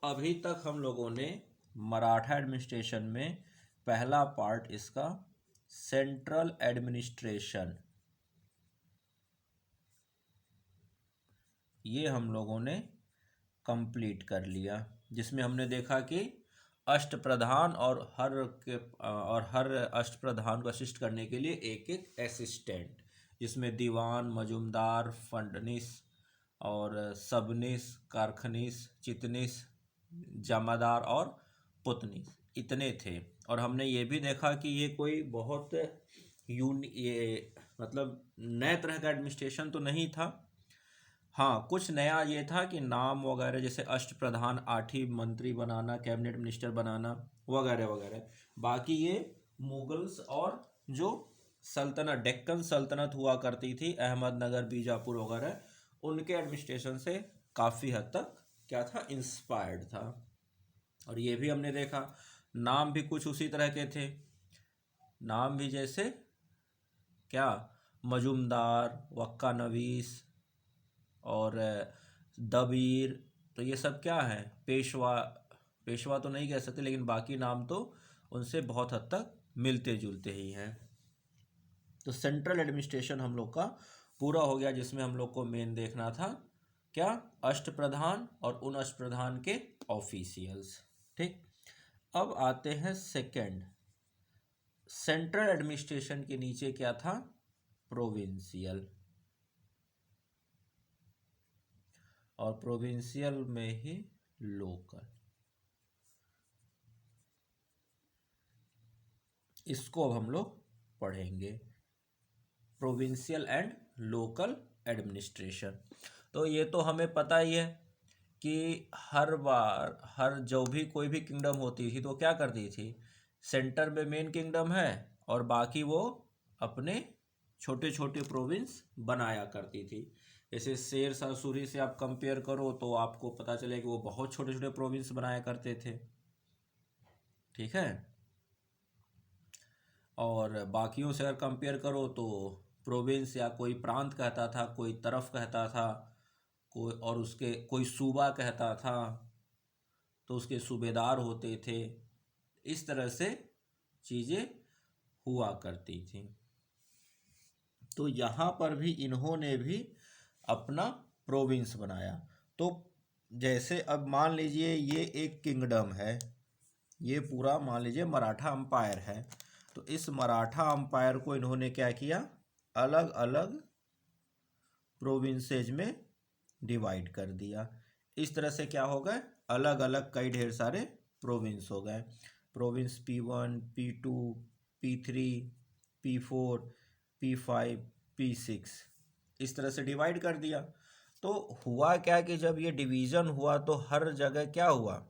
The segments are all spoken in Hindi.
अभी तक हम लोगों ने मराठा एडमिनिस्ट्रेशन में पहला पार्ट इसका सेंट्रल एडमिनिस्ट्रेशन, ये हम लोगों ने कंप्लीट कर लिया, जिसमें हमने देखा कि अष्टप्रधान और हर अष्टप्रधान को असिस्ट करने के लिए एक एक असिस्टेंट, जिसमें दीवान, मजुमदार, फंडनिस और सबनिस, कारखनीस, चितनिस, जमादार और पुतनिस, इतने थे। और हमने ये भी देखा कि ये कोई बहुत ये मतलब नए तरह का एडमिनिस्ट्रेशन तो नहीं था। हाँ, कुछ नया ये था कि नाम वगैरह, जैसे अष्टप्रधान 8 ही मंत्री बनाना, कैबिनेट मिनिस्टर बनाना वगैरह वगैरह। बाकी ये मुगल्स और जो सल्तनत, डेक्कन सल्तनत हुआ करती थी, अहमदनगर, बीजापुर वगैरह, उनके एडमिनिस्ट्रेशन से काफ़ी हद तक क्या था, इंस्पायर्ड था। और ये भी हमने देखा, नाम भी कुछ उसी तरह के थे। नाम भी जैसे क्या, मजुमदार, वक्का नवीस और दबीर, तो ये सब क्या है, पेशवा। पेशवा तो नहीं कह सकते, लेकिन बाकी नाम तो उनसे बहुत हद तक मिलते जुलते ही हैं। तो सेंट्रल एडमिनिस्ट्रेशन हम लोग का पूरा हो गया, जिसमें हम लोग को मेन देखना था क्या, अष्टप्रधान और उन अष्टप्रधान के ऑफिशियल्स। ठीक, अब आते हैं सेकंड, सेंट्रल एडमिनिस्ट्रेशन के नीचे क्या था, प्रोविंशियल, और प्रोविंशियल में ही लोकल। इसको अब हम लोग पढ़ेंगे, प्रोविंशियल एंड लोकल एडमिनिस्ट्रेशन। तो ये तो हमें पता ही है कि हर बार जो भी कोई भी किंगडम होती थी तो क्या करती थी, सेंटर में मेन किंगडम है और बाकी वो अपने छोटे छोटे प्रोविंस बनाया करती थी। जैसे शेर शाह सूरी से आप कंपेयर करो तो आपको पता चले कि वो बहुत छोटे छोटे प्रोविंस बनाया करते थे। ठीक है, और बाकियों से अगर कंपेयर करो तो प्रोविंस या कोई प्रांत कहता था, कोई तरफ कहता था, कोई और उसके कोई सूबा कहता था, तो उसके सूबेदार होते थे। इस तरह से चीज़ें हुआ करती थी। तो यहाँ पर भी इन्होंने भी अपना प्रोविंस बनाया। तो जैसे अब मान लीजिए ये एक किंगडम है, ये पूरा मान लीजिए मराठा अंपायर है, तो इस मराठा अंपायर को इन्होंने क्या किया, अलग अलग प्रोविंसेज में डिवाइड कर दिया। इस तरह से क्या हो गए, अलग अलग कई ढेर सारे प्रोविंस हो गए। Province P1, P2, P3, P4, P5, P6, इस तरह से डिवाइड कर दिया। तो हुआ क्या कि जब ये डिवीज़न हुआ तो हर जगह क्या हुआ,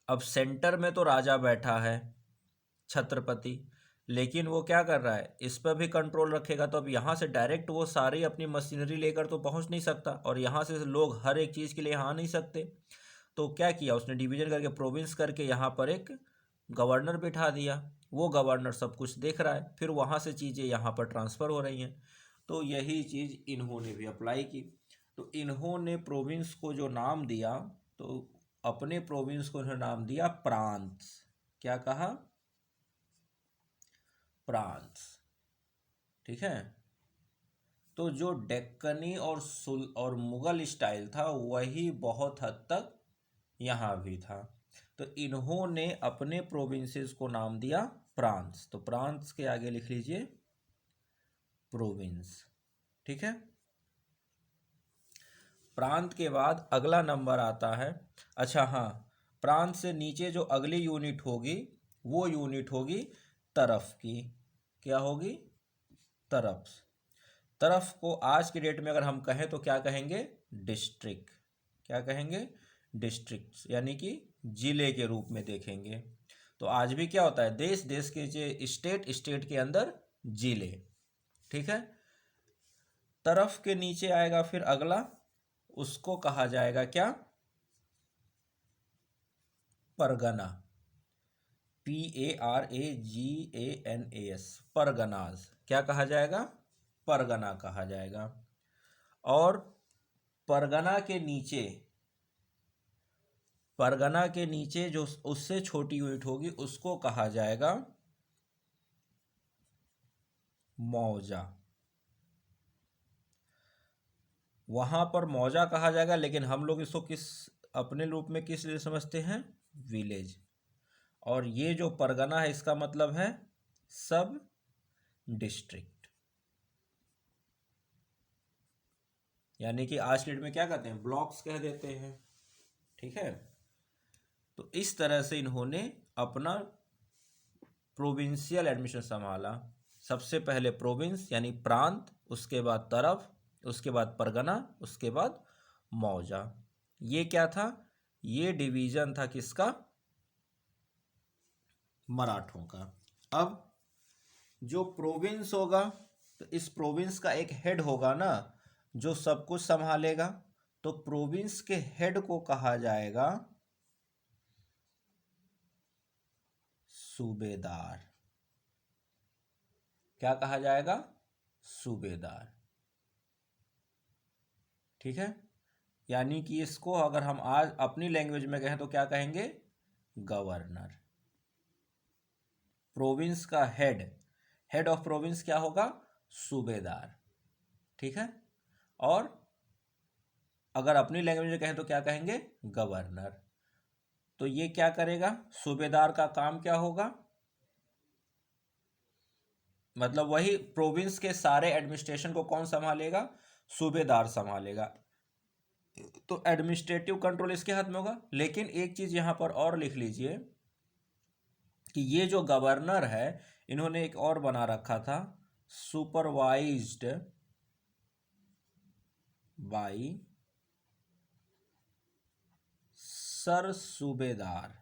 अब सेंटर में तो राजा बैठा है, छत्रपति, लेकिन वो क्या कर रहा है, इस पर भी कंट्रोल रखेगा। तो अब यहाँ से डायरेक्ट वो सारी अपनी मशीनरी लेकर तो पहुँच नहीं सकता, और यहाँ से लोग हर एक चीज़ के लिए यहाँ आ नहीं सकते। तो क्या किया उसने, डिवीजन करके, प्रोविंस करके यहाँ पर एक गवर्नर बिठा दिया। वो गवर्नर सब कुछ देख रहा है, फिर वहाँ से चीज़ें यहाँ पर ट्रांसफ़र हो रही हैं। तो यही चीज़ इन्होंने भी अप्लाई की। तो इन्होंने प्रोविंस को जो नाम दिया, तो अपने प्रोविंस को इन्होंने नाम दिया प्रांत। क्या कहा, प्रांत। ठीक है, तो जो डेक्कनी और मुगल स्टाइल था वही बहुत हद तक यहाँ भी था। तो इन्होंने अपने प्रोविंसेस को नाम दिया प्रांत्स। तो प्रांत्स के आगे लिख लीजिए प्रोविंस। ठीक है, प्रांत के बाद अगला नंबर आता है, अच्छा हाँ, प्रांत से नीचे जो अगली यूनिट होगी वो यूनिट होगी तरफ की। क्या होगी, तरफ। तरफ को आज की डेट में अगर हम कहें तो क्या कहेंगे, डिस्ट्रिक्ट। क्या कहेंगे, डिस्ट्रिक्ट, यानी कि जिले के रूप में देखेंगे। तो आज भी क्या होता है, देश, देश के स्टेट, स्टेट के अंदर जिले। ठीक है, तरफ के नीचे आएगा फिर अगला, उसको कहा जाएगा क्या, परगना। PARAGANAS, परगनाज। क्या कहा जाएगा, परगना कहा जाएगा। और परगना के नीचे परगना के नीचे जो उससे छोटी यूनिट होगी उसको कहा जाएगा मौजा। वहां पर मौजा कहा जाएगा, लेकिन हम लोग इसको किस अपने रूप में किस लिए समझते हैं? विलेज। और ये जो परगना है इसका मतलब है सब डिस्ट्रिक्ट। यानी कि आज के डेट में क्या कहते हैं? ब्लॉक्स कह देते हैं। ठीक है, तो इस तरह से इन्होंने अपना प्रोविंशियल एडमिशन संभाला। सबसे पहले प्रोविंस यानी प्रांत, उसके बाद तरफ, उसके बाद परगना, उसके बाद मौजा। ये क्या था? ये डिवीजन था किसका? मराठों का। अब जो प्रोविंस होगा तो इस प्रोविंस का एक हेड होगा ना, जो सब कुछ संभालेगा। तो प्रोविंस के हेड को कहा जाएगा सूबेदार। क्या कहा जाएगा? सूबेदार। ठीक है, यानी कि इसको अगर हम आज अपनी लैंग्वेज में कहें तो क्या कहेंगे? गवर्नर। प्रोविंस का हेड ऑफ प्रोविंस क्या होगा? सूबेदार। ठीक है, और अगर अपनी लैंग्वेज में कहें तो क्या कहेंगे? गवर्नर। तो ये क्या करेगा? सूबेदार का काम क्या होगा? मतलब वही प्रोविंस के सारे एडमिनिस्ट्रेशन को कौन संभालेगा? सूबेदार संभालेगा। तो एडमिनिस्ट्रेटिव कंट्रोल इसके हाथ में होगा। लेकिन एक चीज यहां पर और लिख लीजिए कि ये जो गवर्नर है इन्होंने एक और बना रखा था, सुपरवाइज्ड बाई सर सूबेदार।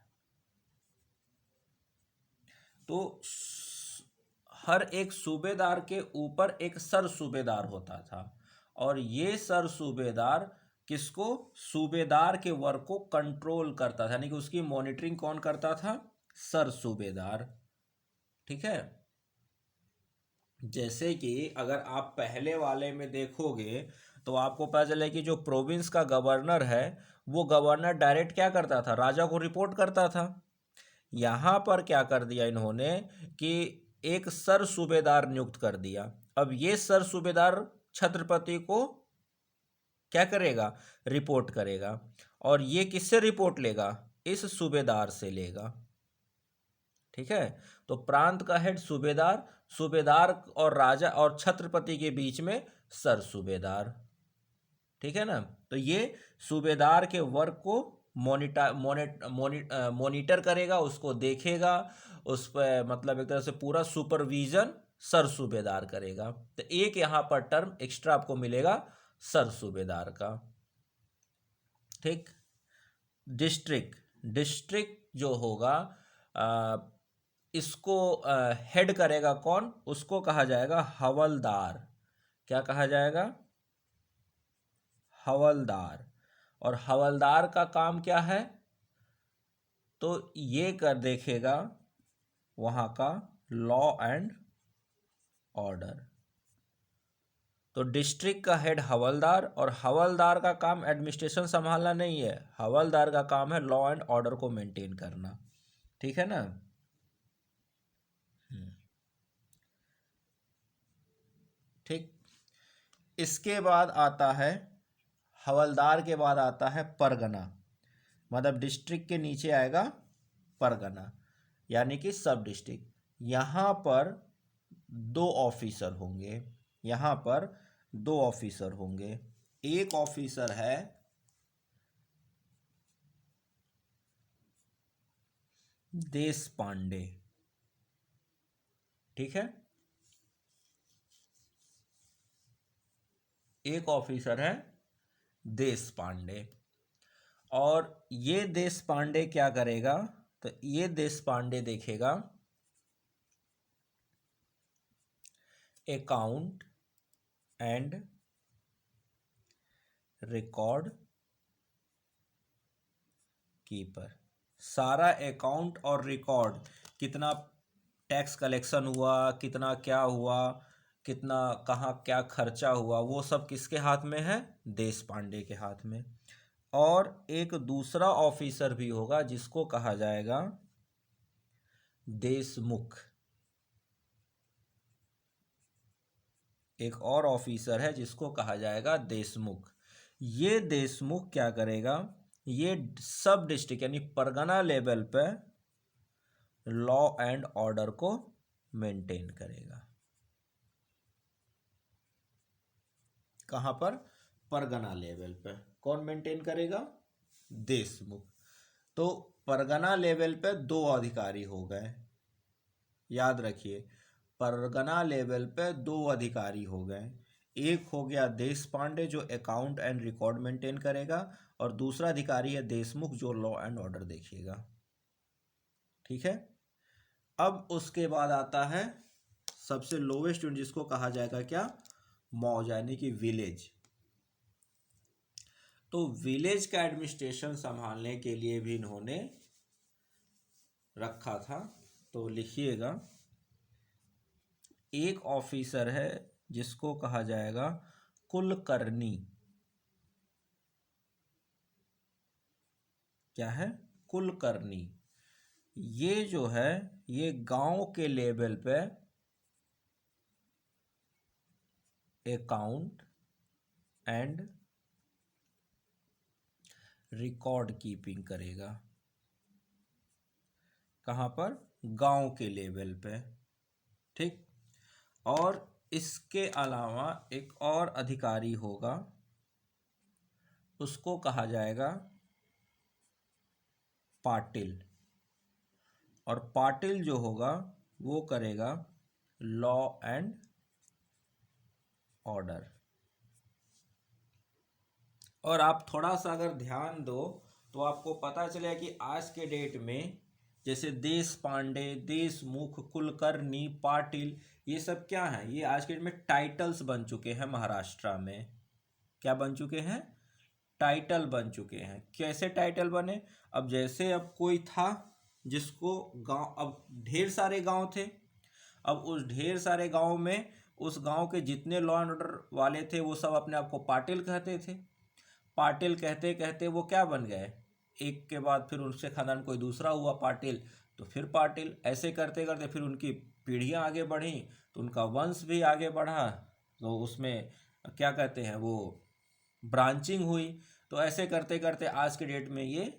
तो हर एक सूबेदार के ऊपर एक सर सूबेदार होता था, और ये सर सूबेदार किसको? सूबेदार के वर्क को कंट्रोल करता था, यानी कि उसकी मॉनिटरिंग कौन करता था? सर सूबेदार। ठीक है, जैसे कि अगर आप पहले वाले में देखोगे तो आपको पता चले कि जो प्रोविंस का गवर्नर है वो गवर्नर डायरेक्ट क्या करता था? राजा को रिपोर्ट करता था। यहां पर क्या कर दिया इन्होंने कि एक सर सूबेदार नियुक्त कर दिया। अब ये सर सूबेदार छत्रपति को क्या करेगा? रिपोर्ट करेगा। और ये किससे रिपोर्ट लेगा? इस सूबेदार से लेगा। ठीक है, तो प्रांत का हेड सूबेदार, सूबेदार और राजा और छत्रपति के बीच में सर सूबेदार। ठीक है ना, तो ये सूबेदार के वर्क को मॉनिटर करेगा, उसको देखेगा, उस पर मतलब एक तरह से पूरा सुपरविजन सर सूबेदार करेगा। तो एक यहां पर टर्म एक्स्ट्रा आपको मिलेगा सर सूबेदार का। ठीक, डिस्ट्रिक्ट जो होगा इसको हेड करेगा कौन? उसको कहा जाएगा हवलदार। क्या कहा जाएगा? हवलदार। और हवलदार का काम क्या है? तो ये कर देखेगा वहां का लॉ एंड ऑर्डर। तो डिस्ट्रिक्ट का हेड हवलदार, और हवलदार का काम एडमिनिस्ट्रेशन संभालना नहीं है, हवलदार का काम है लॉ एंड ऑर्डर को मेंटेन करना। ठीक है ना। ठीक, इसके बाद आता है, हवलदार के बाद आता है परगना। मतलब डिस्ट्रिक्ट के नीचे आएगा परगना, यानी कि सब डिस्ट्रिक्ट। यहां पर दो ऑफिसर होंगे। यहां पर दो ऑफिसर होंगे। एक ऑफिसर है देश पांडे। ठीक है, एक ऑफिसर है देश पांडे। और ये देश पांडे क्या करेगा? तो ये देश पांडे देखेगा अकाउंट एंड रिकॉर्ड कीपर। सारा अकाउंट और रिकॉर्ड, कितना टैक्स कलेक्शन हुआ, कितना क्या हुआ, कितना कहाँ क्या खर्चा हुआ, वो सब किसके हाथ में है? देश पांडे के हाथ में। और एक दूसरा ऑफिसर भी होगा जिसको कहा जाएगा देशमुख। एक और ऑफिसर है जिसको कहा जाएगा देशमुख। ये देशमुख क्या करेगा, ये सब डिस्ट्रिक्ट यानी परगना लेवल पे लॉ एंड ऑर्डर को मेंटेन करेगा। कहां पर? परगना लेवल पे। कौन मेंटेन करेगा? देशमुख। तो परगना लेवल पे दो अधिकारी हो गए, याद रखिए, परगना लेवल पे दो अधिकारी हो गए। एक हो गया देश पांडे जो अकाउंट एंड रिकॉर्ड मेंटेन करेगा, और दूसरा अधिकारी है देशमुख जो लॉ एंड ऑर्डर देखिएगा। ठीक है। अब उसके बाद आता है सबसे लोवेस्ट यूनिट जिसको कहा जाएगा क्या? मौज, यानी कि विलेज। तो विलेज का एडमिनिस्ट्रेशन संभालने के लिए भी इन्होंने रखा था। तो लिखिएगा, एक ऑफिसर है जिसको कहा जाएगा कुलकर्णी। क्या है? कुलकर्णी। ये जो है ये गांव के लेवल पे अकाउंट एंड रिकॉर्ड कीपिंग करेगा। कहां पर? गांव के लेवल पे। ठीक। और इसके अलावा एक और अधिकारी होगा, उसको कहा जाएगा पाटिल। और पाटिल जो होगा वो करेगा लॉ एंड ऑर्डर। और आप थोड़ा सा अगर ध्यान दो तो आपको पता चलेगा कि आज के डेट में जैसे देश पांडे, देशमुख, कुलकर्णी, पाटिल, ये सब क्या हैं? ये आज के डेट में टाइटल्स बन चुके हैं महाराष्ट्र में। क्या बन चुके हैं? टाइटल बन चुके हैं। कैसे टाइटल बने? अब जैसे अब कोई था जिसको गांव, अब ढेर सारे गांव थे, अब उस ढेर सारे गांव में उस गांव के जितने लॉ एंड ऑर्डर वाले थे वो सब अपने आप को पाटिल कहते थे। पाटिल कहते कहते वो क्या बन गए, एक के बाद फिर उनसे खानदान कोई दूसरा हुआ पाटिल, तो फिर पाटिल, ऐसे करते करते फिर उनकी पीढ़ियां आगे बढ़ी, तो उनका वंश भी आगे बढ़ा, तो उसमें क्या कहते हैं वो ब्रांचिंग हुई। तो ऐसे करते करते आज के डेट में ये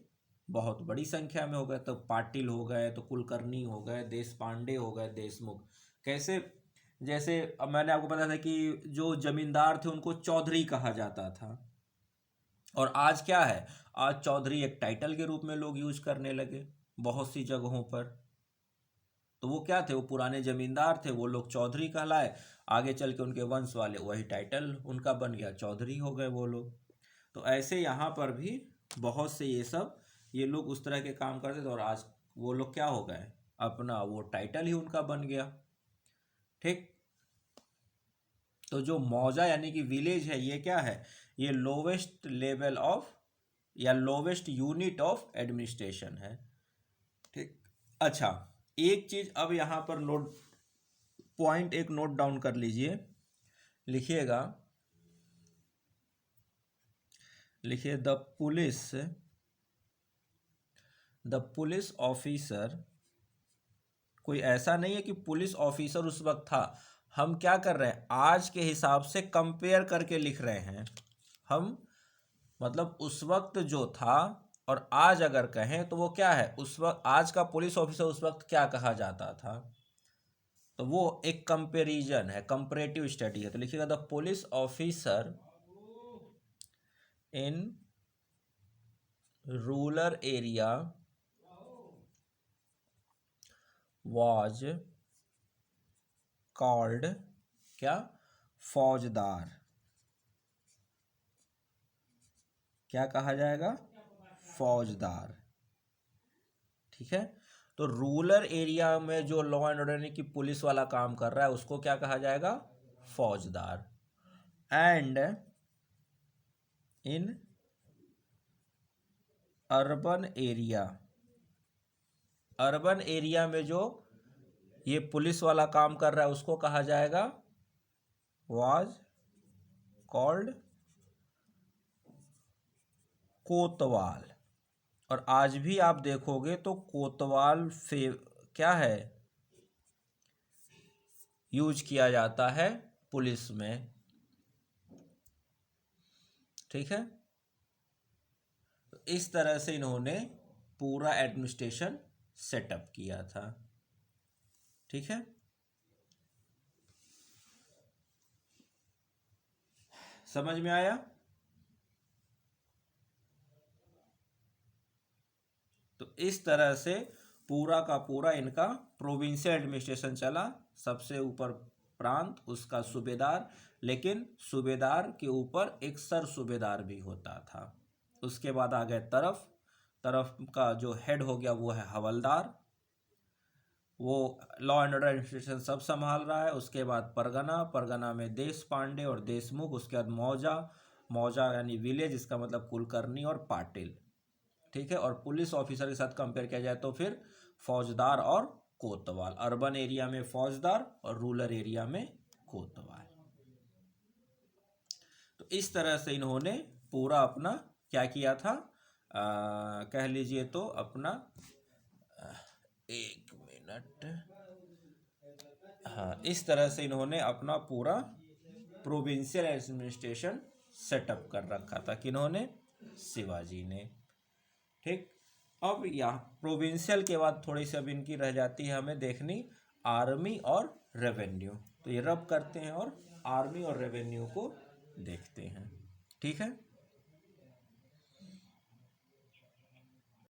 बहुत बड़ी संख्या में हो गए। तो पाटिल हो गए, तो कुलकर्णी हो गए, देश पांडे हो गए, देशमुख। कैसे? जैसे अब मैंने आपको बताया था कि जो जमींदार थे उनको चौधरी कहा जाता था, और आज क्या है? आज चौधरी एक टाइटल के रूप में लोग यूज करने लगे बहुत सी जगहों पर। तो वो क्या थे? वो पुराने जमींदार थे, वो लोग चौधरी कहलाए। आगे चल के उनके वंश वाले वही टाइटल उनका बन गया, चौधरी हो गए वो लोग। तो ऐसे यहाँ पर भी बहुत से ये लोग उस तरह के काम करते थे, और आज वो लोग क्या हो गए? अपना वो टाइटल ही उनका बन गया। ठीक। तो जो मौजा यानी कि विलेज है, ये क्या है? ये लोवेस्ट लेवल ऑफ या लोवेस्ट यूनिट ऑफ एडमिनिस्ट्रेशन है। ठीक। अच्छा, एक चीज अब यहां पर नोट पॉइंट एक नोट डाउन कर लीजिए, लिखिएगा, लिखिए द पुलिस ऑफिसर। कोई ऐसा नहीं है कि पुलिस ऑफिसर उस वक्त था। हम क्या कर रहे हैं? आज के हिसाब से कंपेयर करके लिख रहे हैं हम। मतलब उस वक्त जो था और आज अगर कहें तो वो क्या है? उस वक्त आज का पुलिस ऑफिसर उस वक्त क्या कहा जाता था, तो वो एक कंपेरिजन है, कंपैरेटिव स्टडी है। तो लिखिएगा the police officer in rural area was called क्या? फौजदार। क्या कहा जाएगा? फौजदार। ठीक है। तो रूरल एरिया में जो लॉ एंड ऑर्डर यानी कि पुलिस वाला काम कर रहा है उसको क्या कहा जाएगा? फौजदार। And in urban area, urban area में जो ये पुलिस वाला काम कर रहा है उसको कहा जाएगा वाज कॉल्ड कोतवाल। और आज भी आप देखोगे तो कोतवाल क्या है, यूज किया जाता है पुलिस में। ठीक है, तो इस तरह से इन्होंने पूरा एडमिनिस्ट्रेशन सेटअप किया था। ठीक है, समझ में आया? तो इस तरह से पूरा का पूरा इनका प्रोविंशियल एडमिनिस्ट्रेशन चला। सबसे ऊपर प्रांत, उसका सूबेदार, लेकिन सूबेदार के ऊपर एक सर सूबेदार भी होता था। उसके बाद आ गए तरफ, तरफ का जो हेड हो गया वो है हवलदार, वो लॉ एंड ऑर्डर एडमिनिस्ट्रेशन सब संभाल रहा है। उसके बाद परगना, परगना में देश पांडे और देशमुख। उसके बाद मौजा, मौजा यानी विलेज, इसका मतलब कुलकर्णी और पाटिल। ठीक है, और पुलिस ऑफिसर के साथ कंपेयर किया जाए तो फिर फौजदार और कोतवाल। अर्बन एरिया में फौजदार और रूरल एरिया में कोतवाल। तो इस तरह से इन्होंने पूरा अपना क्या किया था, कह लीजिए तो अपना, एक मिनट, हाँ, इस तरह से इन्होंने अपना पूरा प्रोविंशियल एडमिनिस्ट्रेशन सेटअप कर रखा था। किन्होंने? शिवाजी ने। ठीक, अब यहाँ प्रोविंशियल के बाद थोड़ी सी अब इनकी रह जाती है हमें देखनी आर्मी और रेवेन्यू। तो ये रब करते हैं और आर्मी और रेवेन्यू को देखते हैं। ठीक है।